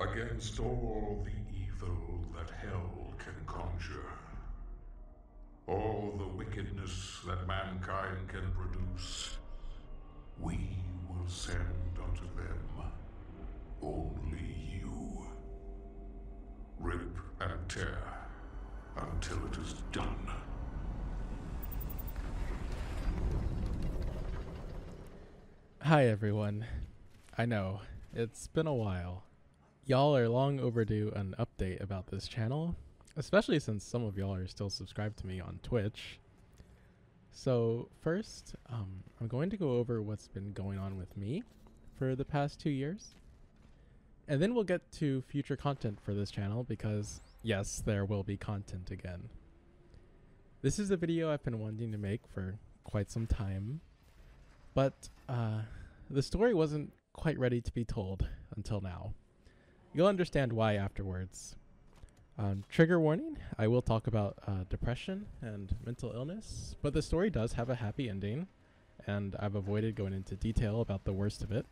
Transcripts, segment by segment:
against all the evil that hell can conjure, all the wickedness that mankind can produce, we will send unto them only you. Rip and tear until it is done. Hi everyone. I know, it's been a while. Y'all are long overdue an update about this channel, especially since some of y'all are still subscribed to me on Twitch. So first, I'm going to go over what's been going on with me for the past 2 years. And then we'll get to future content for this channel because, yes, there will be content again. This is a video I've been wanting to make for quite some time, but the story wasn't quite ready to be told until now. You'll understand why afterwards. Trigger warning, I will talk about depression and mental illness, but the story does have a happy ending, and I've avoided going into detail about the worst of it.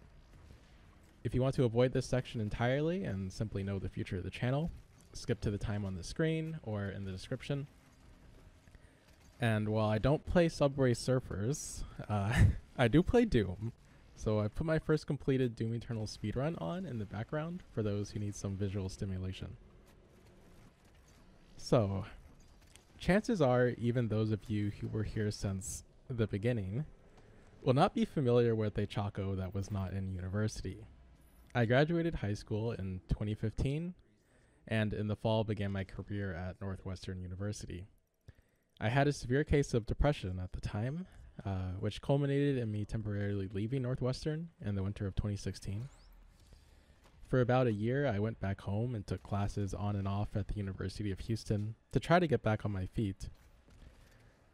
If you want to avoid this section entirely and simply know the future of the channel, skip to the time on the screen or in the description. And while I don't play Subway Surfers, I do play Doom. So I put my first completed Doom Eternal speedrun on in the background for those who need some visual stimulation. So, chances are even those of you who were here since the beginning will not be familiar with a Chaco that was not in university. I graduated high school in 2015 and in the fall began my career at Northwestern University. I had a severe case of depression at the time, which culminated in me temporarily leaving Northwestern in the winter of 2016. For about a year, I went back home and took classes on and off at the University of Houston to try to get back on my feet.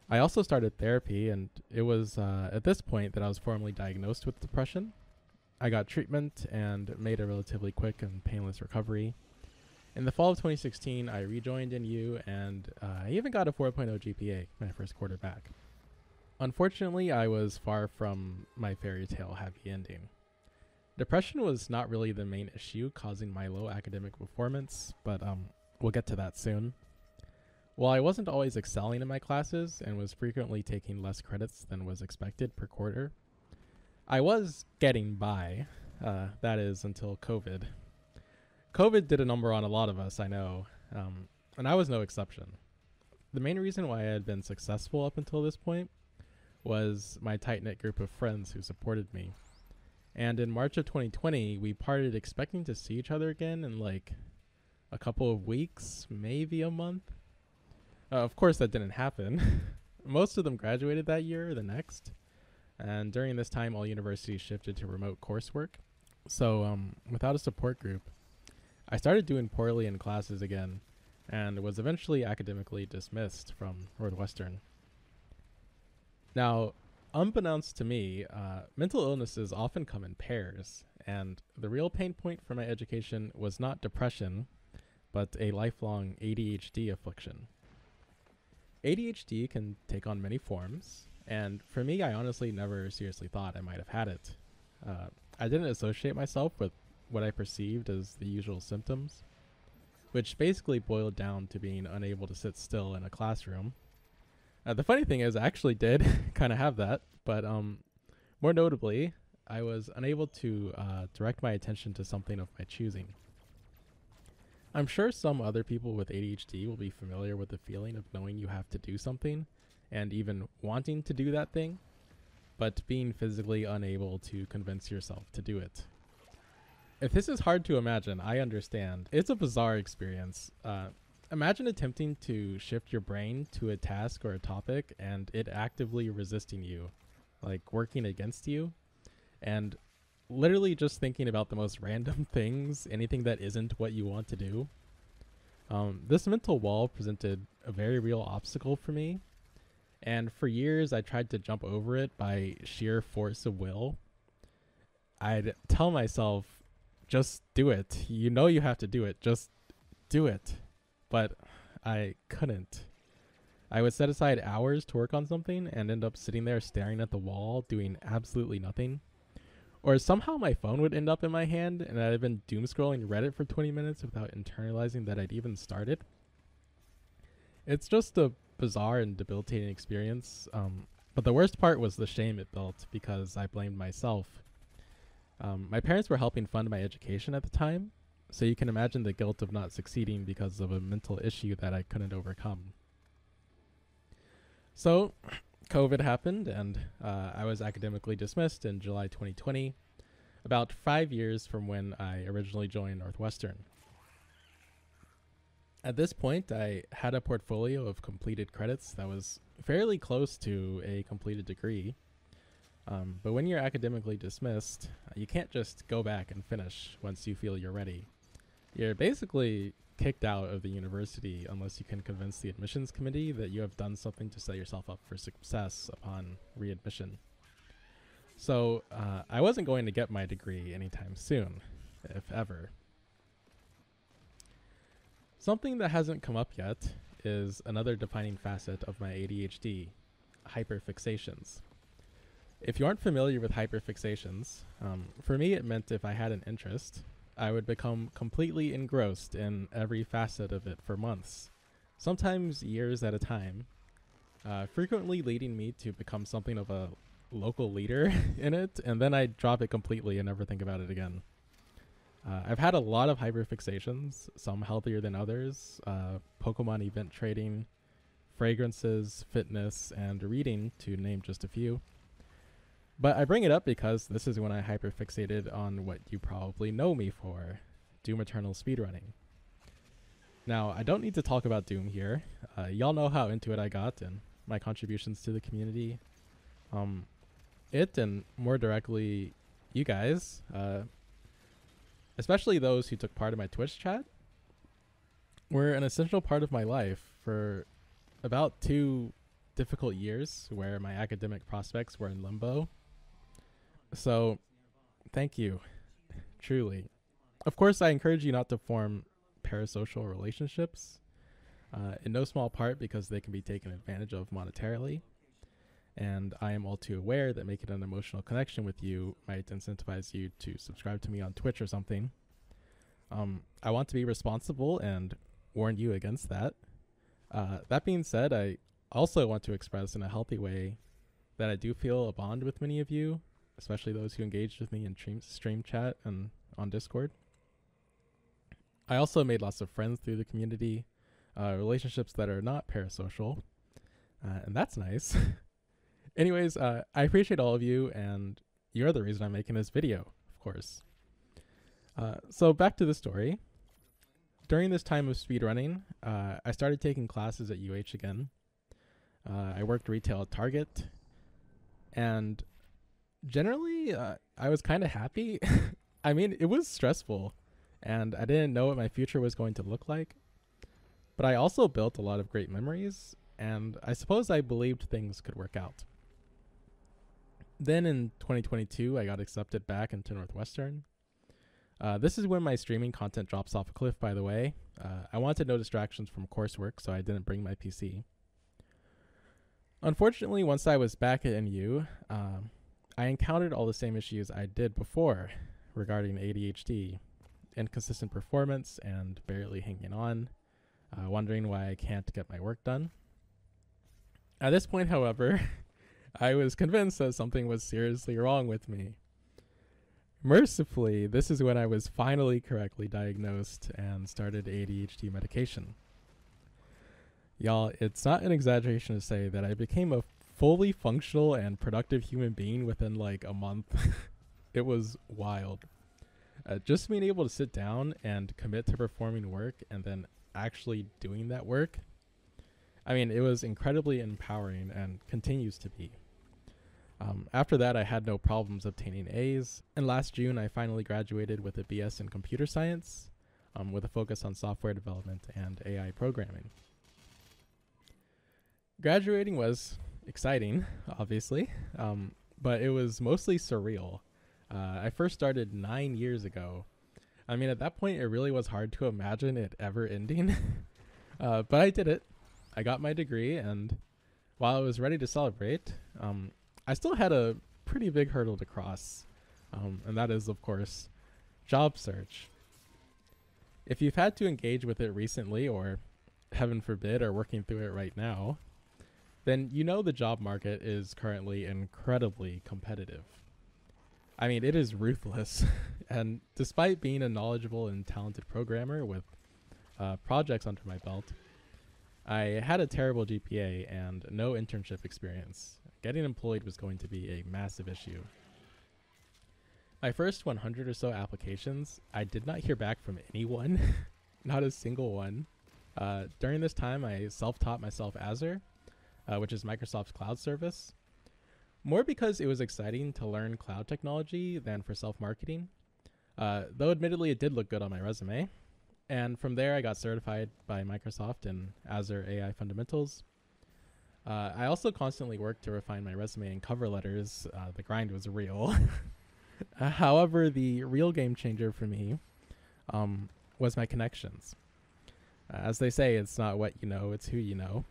I also started therapy, and it was at this point that I was formally diagnosed with depression. I got treatment and made a relatively quick and painless recovery. In the fall of 2016, I rejoined NU, and I even got a 4.0 GPA my first quarter back. Unfortunately, I was far from my fairy tale happy ending. Depression was not really the main issue causing my low academic performance, but we'll get to that soon. While I wasn't always excelling in my classes and was frequently taking less credits than was expected per quarter, I was getting by, that is until COVID. COVID did a number on a lot of us, I know, and I was no exception. The main reason why I had been successful up until this point was my tight-knit group of friends who supported me. And in March of 2020, we parted expecting to see each other again in like a couple of weeks, maybe a month. Of course, that didn't happen. Most of them graduated that year or the next. And during this time, all universities shifted to remote coursework. So without a support group, I started doing poorly in classes again and was eventually academically dismissed from Northwestern. Now, unbeknownst to me, mental illnesses often come in pairs, and the real pain point for my education was not depression, but a lifelong ADHD affliction. ADHD can take on many forms, and for me, I honestly never seriously thought I might have had it. I didn't associate myself with what I perceived as the usual symptoms, which basically boiled down to being unable to sit still in a classroom. The funny thing is, I actually did kind of have that, but more notably, I was unable to direct my attention to something of my choosing. I'm sure some other people with ADHD will be familiar with the feeling of knowing you have to do something and even wanting to do that thing, but being physically unable to convince yourself to do it. If this is hard to imagine, I understand. It's a bizarre experience. Imagine attempting to shift your brain to a task or a topic and it actively resisting you, like working against you, and literally just thinking about the most random things, anything that isn't what you want to do. This mental wall presented a very real obstacle for me, and for years I tried to jump over it by sheer force of will. I'd tell myself, just do it. You know you have to do it. Just do it. But I couldn't. I would set aside hours to work on something and end up sitting there staring at the wall doing absolutely nothing. Or somehow my phone would end up in my hand and I'd been doom scrolling Reddit for 20 minutes without internalizing that I'd even started. It's just a bizarre and debilitating experience. But the worst part was the shame it built because I blamed myself. My parents were helping fund my education at the time, so you can imagine the guilt of not succeeding because of a mental issue that I couldn't overcome. So, COVID happened, and I was academically dismissed in July 2020, about 5 years from when I originally joined Northwestern. At this point, I had a portfolio of completed credits that was fairly close to a completed degree. But when you're academically dismissed, you can't just go back and finish once you feel you're ready. You're basically kicked out of the university unless you can convince the admissions committee that you have done something to set yourself up for success upon readmission. So I wasn't going to get my degree anytime soon, if ever. Something that hasn't come up yet is another defining facet of my ADHD, hyperfixations. If you aren't familiar with hyperfixations, for me it meant if I had an interest, I would become completely engrossed in every facet of it for months, sometimes years at a time, frequently leading me to become something of a local leader in it, and then I'd drop it completely and never think about it again. I've had a lot of hyperfixations, some healthier than others, Pokemon event trading, fragrances, fitness, and reading, to name just a few. But I bring it up because this is when I hyperfixated on what you probably know me for, Doom Eternal speedrunning. Now, I don't need to talk about Doom here. Y'all know how into it I got and my contributions to the community. It, and more directly, you guys, especially those who took part in my Twitch chat, were an essential part of my life for about 2 difficult years where my academic prospects were in limbo. So, thank you, truly. Of course, I encourage you not to form parasocial relationships, in no small part because they can be taken advantage of monetarily. And I am all too aware that making an emotional connection with you might incentivize you to subscribe to me on Twitch or something. I want to be responsible and warn you against that. That being said, I also want to express in a healthy way that I do feel a bond with many of you, especially those who engaged with me in stream chat and on Discord. I also made lots of friends through the community, relationships that are not parasocial, and that's nice. Anyways, I appreciate all of you, and you're the reason I'm making this video, of course. So back to the story. During this time of speedrunning, I started taking classes at UH again. I worked retail at Target, and generally, I was kind of happy. I mean, it was stressful, and I didn't know what my future was going to look like. But I also built a lot of great memories, and I suppose I believed things could work out. Then in 2022, I got accepted back into Northwestern. This is when my streaming content drops off a cliff, by the way. I wanted no distractions from coursework, so I didn't bring my PC. Unfortunately, once I was back at NU, I encountered all the same issues I did before regarding ADHD, inconsistent performance and barely hanging on, wondering why I can't get my work done. At this point, however, I was convinced that something was seriously wrong with me. Mercifully, this is when I was finally correctly diagnosed and started ADHD medication. Y'all, it's not an exaggeration to say that I became a fully functional and productive human being within like a month. It was wild. Just being able to sit down and commit to performing work and then actually doing that work, I mean, it was incredibly empowering and continues to be. After that, I had no problems obtaining A's, and last June I finally graduated with a BS in computer science, with a focus on software development and AI programming. Graduating was exciting, obviously, but it was mostly surreal. I first started 9 years ago. I mean, at that point, it really was hard to imagine it ever ending, but I did it. I got my degree, and while I was ready to celebrate, I still had a pretty big hurdle to cross. and that is, of course, job search. If you've had to engage with it recently, or heaven forbid, are working through it right now, then you know the job market is currently incredibly competitive. I mean, it is ruthless. And despite being a knowledgeable and talented programmer with projects under my belt, I had a terrible GPA and no internship experience. Getting employed was going to be a massive issue. My first 100 or so applications, I did not hear back from anyone, not a single one. During this time, I self-taught myself Azure, which is Microsoft's cloud service, more because it was exciting to learn cloud technology than for self-marketing, though admittedly it did look good on my resume. And from there, I got certified by Microsoft in Azure AI Fundamentals. I also constantly worked to refine my resume and cover letters. The grind was real. However, the real game changer for me was my connections. As they say, it's not what you know, it's who you know.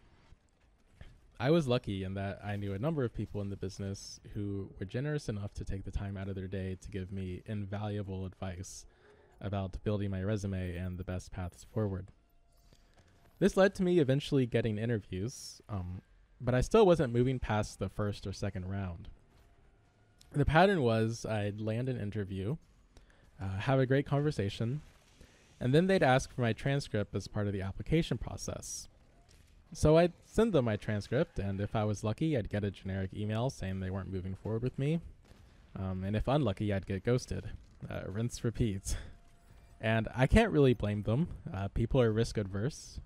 I was lucky in that I knew a number of people in the business who were generous enough to take the time out of their day to give me invaluable advice about building my resume and the best paths forward. This led to me eventually getting interviews, but I still wasn't moving past the first or second round. The pattern was I'd land an interview, have a great conversation, and then they'd ask for my transcript as part of the application process. So I'd send them my transcript, and if I was lucky, I'd get a generic email saying they weren't moving forward with me. And if unlucky, I'd get ghosted. Rinse, repeat. And I can't really blame them. People are risk adverse.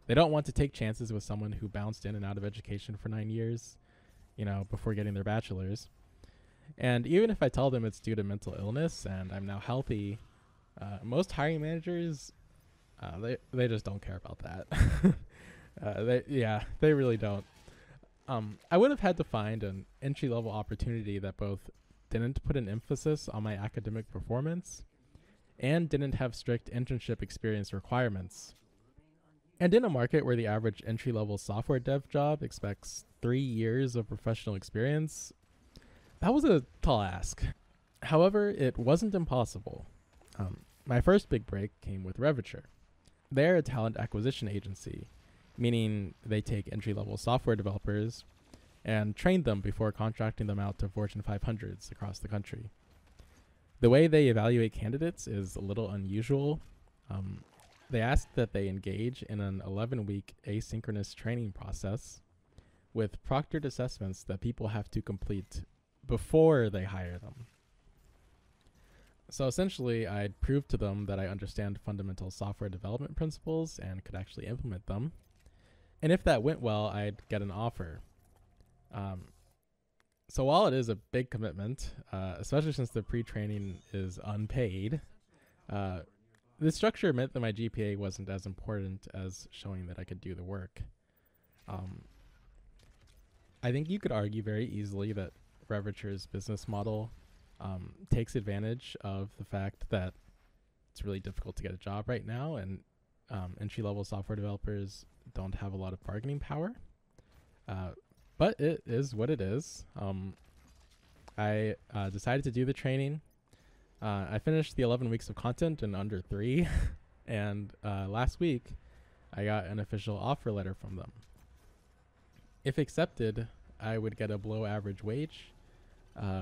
They don't want to take chances with someone who bounced in and out of education for 9 years, before getting their bachelor's. And even if I tell them it's due to mental illness and I'm now healthy, most hiring managers, they just don't care about that. They really don't. I would have had to find an entry-level opportunity that both didn't put an emphasis on my academic performance and didn't have strict internship experience requirements. And in a market where the average entry-level software dev job expects 3 years of professional experience, that was a tall ask. However, it wasn't impossible. My first big break came with Reviture. They're a talent acquisition agency, meaning they take entry-level software developers and train them before contracting them out to Fortune 500s across the country. The way they evaluate candidates is a little unusual. They ask that they engage in an 11-week asynchronous training process with proctored assessments that people have to complete before they hire them. So essentially, I'd prove to them that I understand fundamental software development principles and could actually implement them. And if that went well, I'd get an offer. So while it is a big commitment, especially since the pre-training is unpaid, the structure meant that my GPA wasn't as important as showing that I could do the work. I think you could argue very easily that Reviture's business model takes advantage of the fact that it's really difficult to get a job right now, and entry-level software developers don't have a lot of bargaining power. But it is what it is. I decided to do the training. I finished the 11 weeks of content in under 3, and last week I got an official offer letter from them. If accepted, I would get a below-average wage,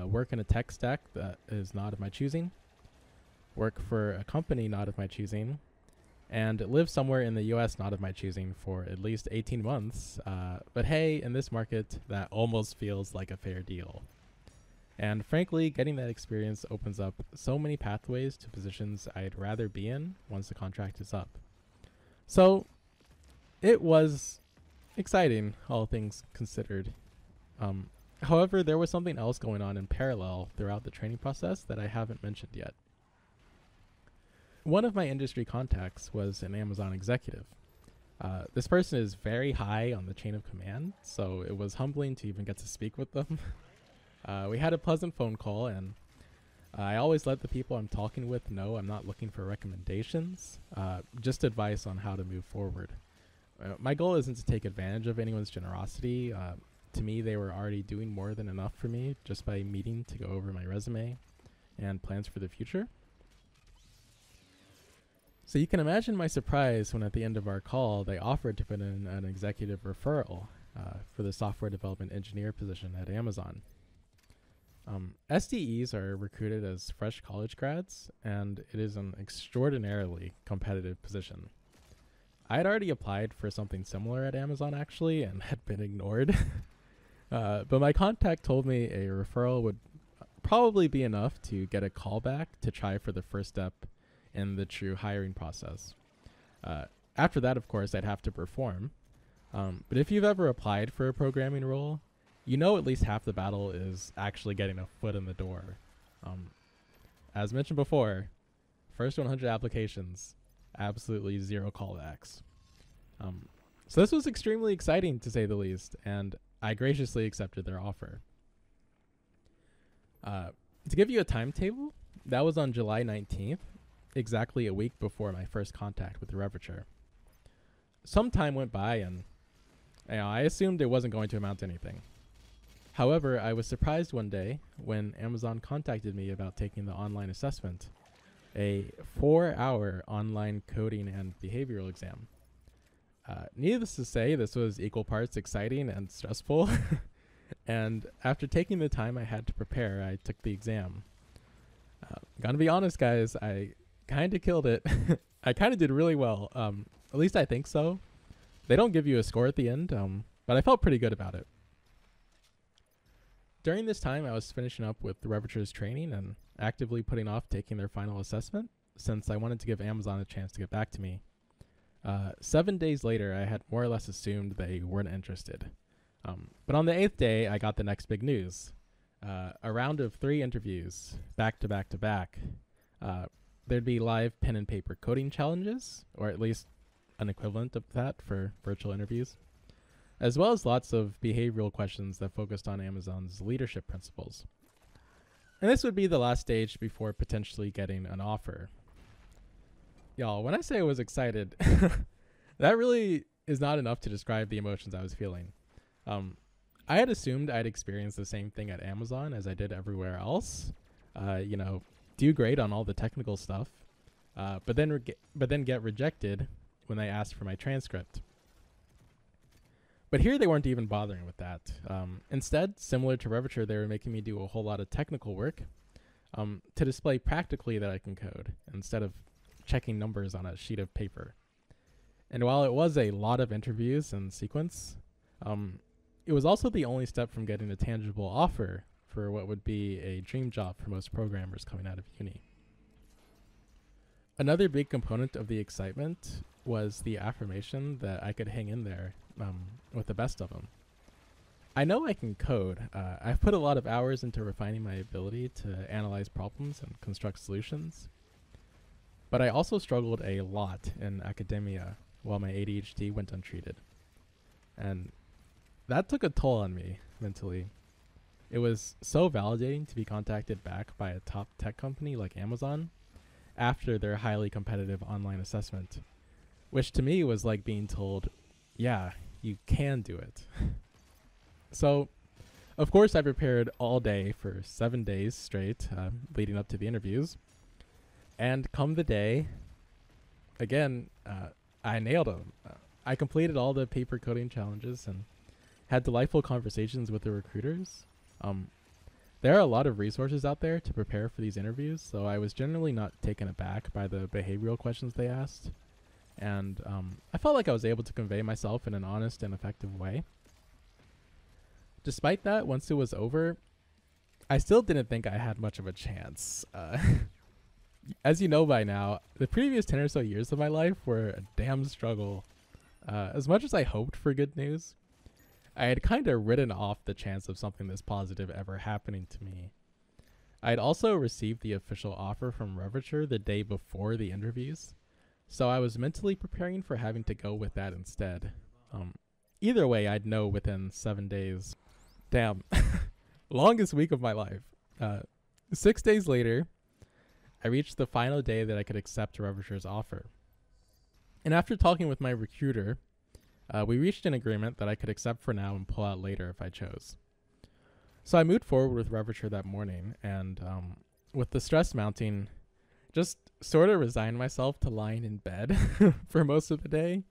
work in a tech stack that is not of my choosing, work for a company not of my choosing, and live somewhere in the US not of my choosing for at least 18 months. But hey, in this market, that almost feels like a fair deal. And frankly, getting that experience opens up so many pathways to positions I'd rather be in once the contract is up. So it was exciting, all things considered. However, there was something else going on in parallel throughout the training process that I haven't mentioned yet. One of my industry contacts was an Amazon executive. This person is very high on the chain of command, so it was humbling to even get to speak with them. We had a pleasant phone call, and I always let the people I'm talking with know I'm not looking for recommendations, just advice on how to move forward. My goal isn't to take advantage of anyone's generosity. To me, they were already doing more than enough for me just by meeting to go over my resume and plans for the future. So you can imagine my surprise when at the end of our call, they offered to put in an executive referral for the software development engineer position at Amazon. SDEs are recruited as fresh college grads, and it is an extraordinarily competitive position. I had already applied for something similar at Amazon actually and had been ignored. But my contact told me a referral would probably be enough to get a callback to try for the first step in the true hiring process. After that, of course, I'd have to perform. But if you've ever applied for a programming role, you know at least half the battle is actually getting a foot in the door. As mentioned before, first 100 applications, absolutely zero callbacks. So this was extremely exciting to say the least, and I graciously accepted their offer. To give you a timetable, that was on July 19th, exactly a week before my first contact with the Reverture. Some time went by and I assumed it wasn't going to amount to anything. However, I was surprised one day when Amazon contacted me about taking the online assessment, a 4-hour online coding and behavioral exam. Needless to say, this was equal parts exciting and stressful. And after taking the time I had to prepare, I took the exam. Gonna be honest, guys, I kind of killed it. I kind of did really well. At least I think so. They don't give you a score at the end, but I felt pretty good about it. During this time, I was finishing up with the Reverture's training and actively putting off taking their final assessment since I wanted to give Amazon a chance to get back to me. 7 days later, I had more or less assumed they weren't interested. But on the 8th day, I got the next big news. A round of 3 interviews, back to back to back. There'd be live pen and paper coding challenges, or at least an equivalent of that for virtual interviews, as well as lots of behavioral questions that focused on Amazon's leadership principles. And this would be the last stage before potentially getting an offer. Y'all, when I say I was excited, that really is not enough to describe the emotions I was feeling. I had assumed I'd experience the same thing at Amazon as I did everywhere else. Do great on all the technical stuff, but then get rejected when they asked for my transcript. But here they weren't even bothering with that. Instead, similar to Reverture, they were making me do a whole lot of technical work to display practically that I can code instead of checking numbers on a sheet of paper. And while it was a lot of interviews in sequence, it was also the only step from getting a tangible offer for what would be a dream job for most programmers coming out of uni. Another big component of the excitement was the affirmation that I could hang in there with the best of them. I know I can code. I've put a lot of hours into refining my ability to analyze problems and construct solutions. But I also struggled a lot in academia while my ADHD went untreated. And that took a toll on me mentally. It was so validating to be contacted back by a top tech company like Amazon after their highly competitive online assessment, which to me was like being told, yeah, you can do it. So, of course, I prepared all day for 7 days straight, leading up to the interviews. And come the day, again, I nailed them. I completed all the paper coding challenges and had delightful conversations with the recruiters. There are a lot of resources out there to prepare for these interviews, so I was generally not taken aback by the behavioral questions they asked. And I felt like I was able to convey myself in an honest and effective way. Despite that, once it was over, I still didn't think I had much of a chance. As you know by now, the previous 10 or so years of my life were a damn struggle. As much as I hoped for good news, I had kind of written off the chance of something this positive ever happening to me. I had also received the official offer from Reverture the day before the interviews, so I was mentally preparing for having to go with that instead. Either way, I'd know within 7 days. Damn. Longest week of my life. 6 days later, I reached the final day that I could accept Reverture's offer. And after talking with my recruiter, we reached an agreement that I could accept for now and pull out later if I chose. So I moved forward with Reverture that morning, and with the stress mounting, just sort of resigned myself to lying in bed for most of the day.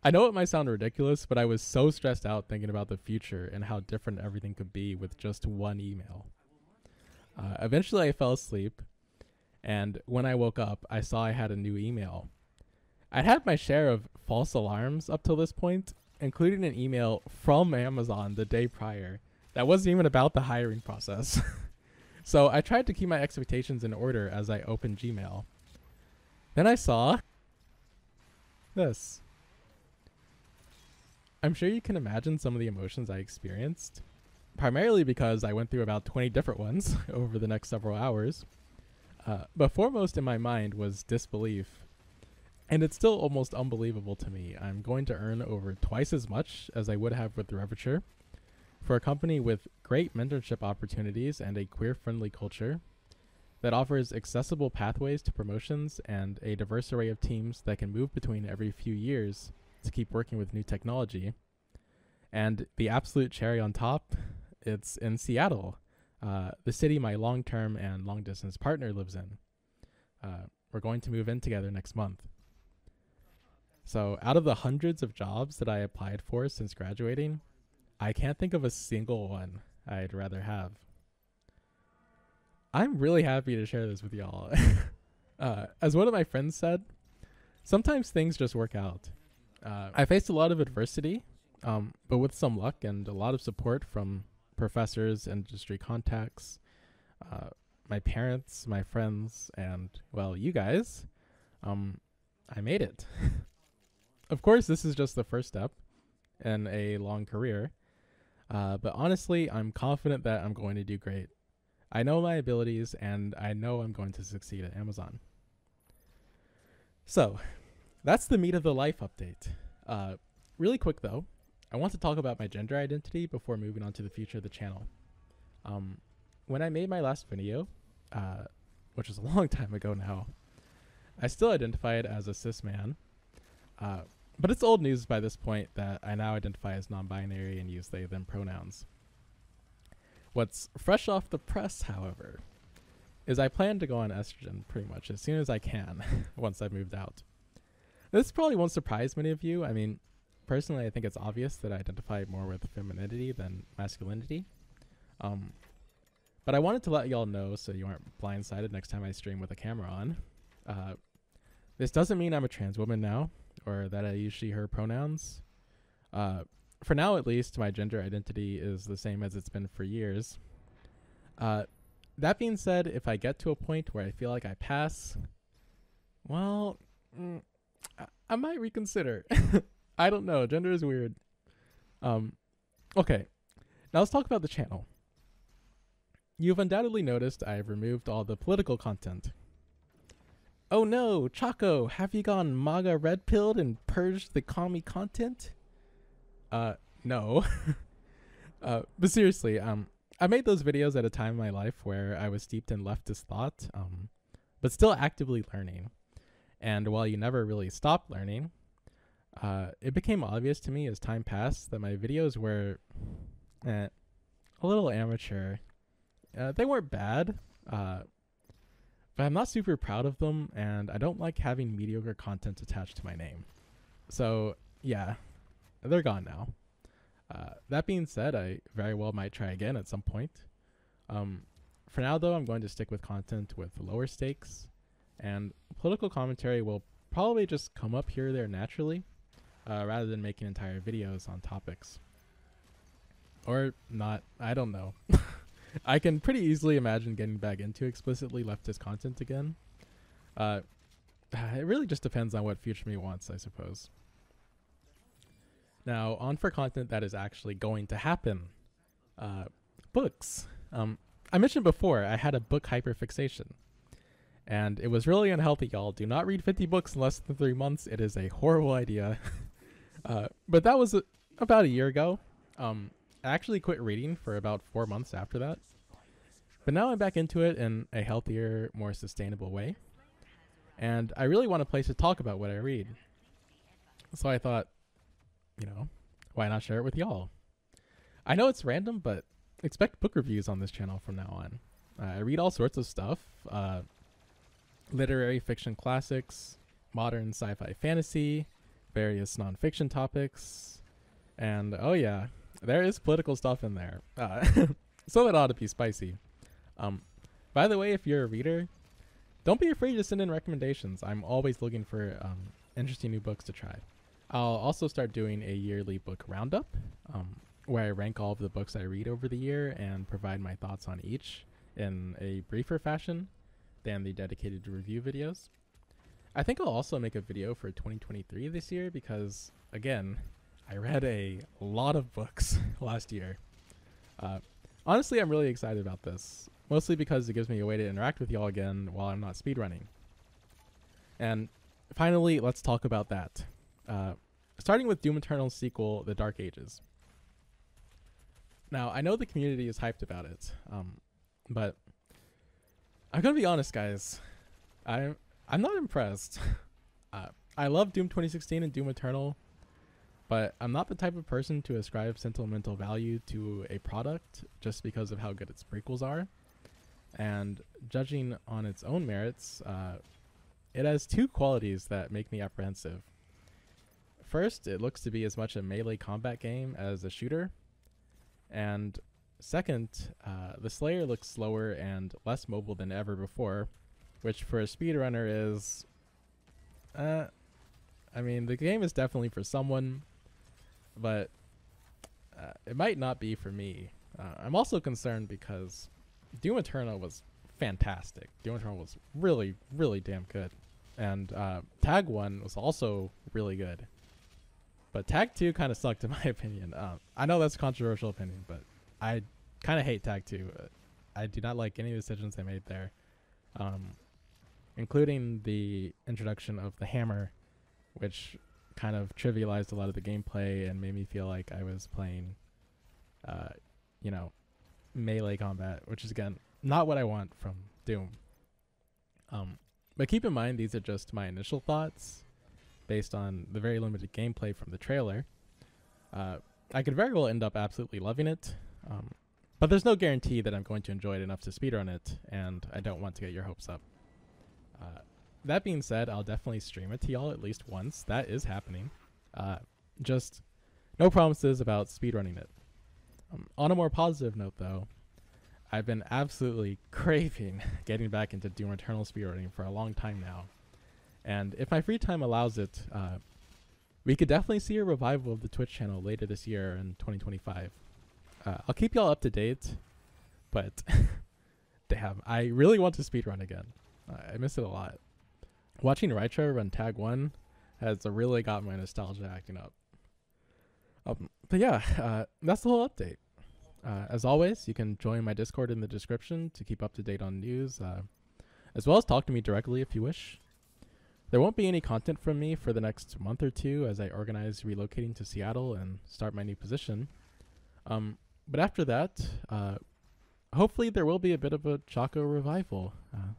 I know it might sound ridiculous, but I was so stressed out thinking about the future and how different everything could be with just one email. Eventually, I fell asleep, and when I woke up, I saw I had a new email. I'd had my share of false alarms up till this point, including an email from Amazon the day prior that wasn't even about the hiring process. So I tried to keep my expectations in order as I opened Gmail. Then I saw this. I'm sure you can imagine some of the emotions I experienced, primarily because I went through about 20 different ones over the next several hours. But foremost in my mind was disbelief. And it's still almost unbelievable to me. I'm going to earn over twice as much as I would have with Revature for a company with great mentorship opportunities and a queer-friendly culture that offers accessible pathways to promotions and a diverse array of teams that can move between every few years to keep working with new technology. And the absolute cherry on top, it's in Seattle, the city my long-term and long-distance partner lives in. We're going to move in together next month. So out of the hundreds of jobs that I applied for since graduating, I can't think of a single one I'd rather have. I'm really happy to share this with y'all. As one of my friends said, sometimes things just work out. I faced a lot of adversity, but with some luck and a lot of support from professors, industry contacts, my parents, my friends, and, well, you guys, I made it. Of course, this is just the first step in a long career, but honestly, I'm confident that I'm going to do great. I know my abilities, and I know I'm going to succeed at Amazon. So, that's the meat of the life update. Really quick, though, I want to talk about my gender identity before moving on to the future of the channel. When I made my last video, which was a long time ago now, I still identified as a cis man, but it's old news by this point that I now identify as non-binary and use they, them pronouns. What's fresh off the press, however, is I plan to go on estrogen pretty much as soon as I can once I've moved out. This probably won't surprise many of you. I mean, personally, I think it's obvious that I identify more with femininity than masculinity. But I wanted to let y'all know so you aren't blindsided next time I stream with a camera on. This doesn't mean I'm a trans woman now, or that I use she, her pronouns. For now, at least, my gender identity is the same as it's been for years. That being said, if I get to a point where I feel like I pass, well, I might reconsider. I don't know. Gender is weird. Okay. Now let's talk about the channel. You've undoubtedly noticed I've removed all the political content. Oh no, Chaco, have you gone MAGA red-pilled and purged the commie content? No. But seriously, I made those videos at a time in my life where I was steeped in leftist thought, but still actively learning. And while you never really stop learning, it became obvious to me as time passed that my videos were a little amateur. They weren't bad, but I'm not super proud of them, and I don't like having mediocre content attached to my name. So, yeah, they're gone now. That being said, I very well might try again at some point. For now, though, I'm going to stick with content with lower stakes, and political commentary will probably just come up here or there naturally, rather than making entire videos on topics. Or not, I don't know. I can pretty easily imagine getting back into explicitly leftist content again. It really just depends on what future me wants, I suppose. Now, on for content that is actually going to happen. Books. I mentioned before, I had a book hyperfixation. And it was really unhealthy, y'all. Do not read 50 books in less than 3 months. It is a horrible idea. But that was about a year ago. I actually quit reading for about 4 months after that. But now I'm back into it in a healthier, more sustainable way. And I really want a place to talk about what I read. So I thought, you know, why not share it with y'all? I know it's random, but expect book reviews on this channel from now on. I read all sorts of stuff, literary fiction classics, modern sci-fi fantasy, various nonfiction topics, and oh yeah, there is political stuff in there. So that ought to be spicy. By the way, if you're a reader, don't be afraid to send in recommendations. I'm always looking for interesting new books to try. I'll also start doing a yearly book roundup, where I rank all of the books I read over the year and provide my thoughts on each in a briefer fashion than the dedicated review videos. I think I'll also make a video for 2023 this year because, again, I read a lot of books last year. Honestly, I'm really excited about this, mostly because it gives me a way to interact with y'all again while I'm not speedrunning. And finally, let's talk about that. Starting with Doom Eternal's sequel, The Dark Ages. Now, I know the community is hyped about it, but I'm gonna be honest, guys. I'm not impressed. I love Doom 2016 and Doom Eternal, but I'm not the type of person to ascribe sentimental value to a product just because of how good its prequels are. And judging on its own merits, it has two qualities that make me apprehensive. First, it looks to be as much a melee combat game as a shooter. And second, the Slayer looks slower and less mobile than ever before, which for a speedrunner is... I mean, the game is definitely for someone, but it might not be for me. I'm also concerned because Doom Eternal was fantastic. Doom Eternal was really, really damn good. And Tag 1 was also really good. But Tag 2 kind of sucked in my opinion. I know that's a controversial opinion, but I kind of hate Tag 2. I do not like any decisions they made there. Including the introduction of the hammer, which kind of trivialized a lot of the gameplay and made me feel like I was playing, melee combat, which is, again, not what I want from Doom. But keep in mind, these are just my initial thoughts based on the very limited gameplay from the trailer. I could very well end up absolutely loving it, but there's no guarantee that I'm going to enjoy it enough to speedrun it, and I don't want to get your hopes up. That being said, I'll definitely stream it to y'all at least once. That is happening. Just no promises about speedrunning it. On a more positive note, though, I've been absolutely craving getting back into Doom Eternal speedrunning for a long time now. And if my free time allows it, we could definitely see a revival of the Twitch channel later this year in 2025. I'll keep y'all up to date, but damn, I really want to speedrun again. I miss it a lot. Watching Rytra run Tag 1 has really got my nostalgia acting up. But yeah, that's the whole update. As always, you can join my Discord in the description to keep up to date on news, as well as talk to me directly if you wish. There won't be any content from me for the next month or two as I organize relocating to Seattle and start my new position. But after that, hopefully there will be a bit of a Choco revival,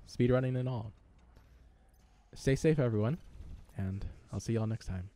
speedrunning and all. Stay safe, everyone, and I'll see y'all next time.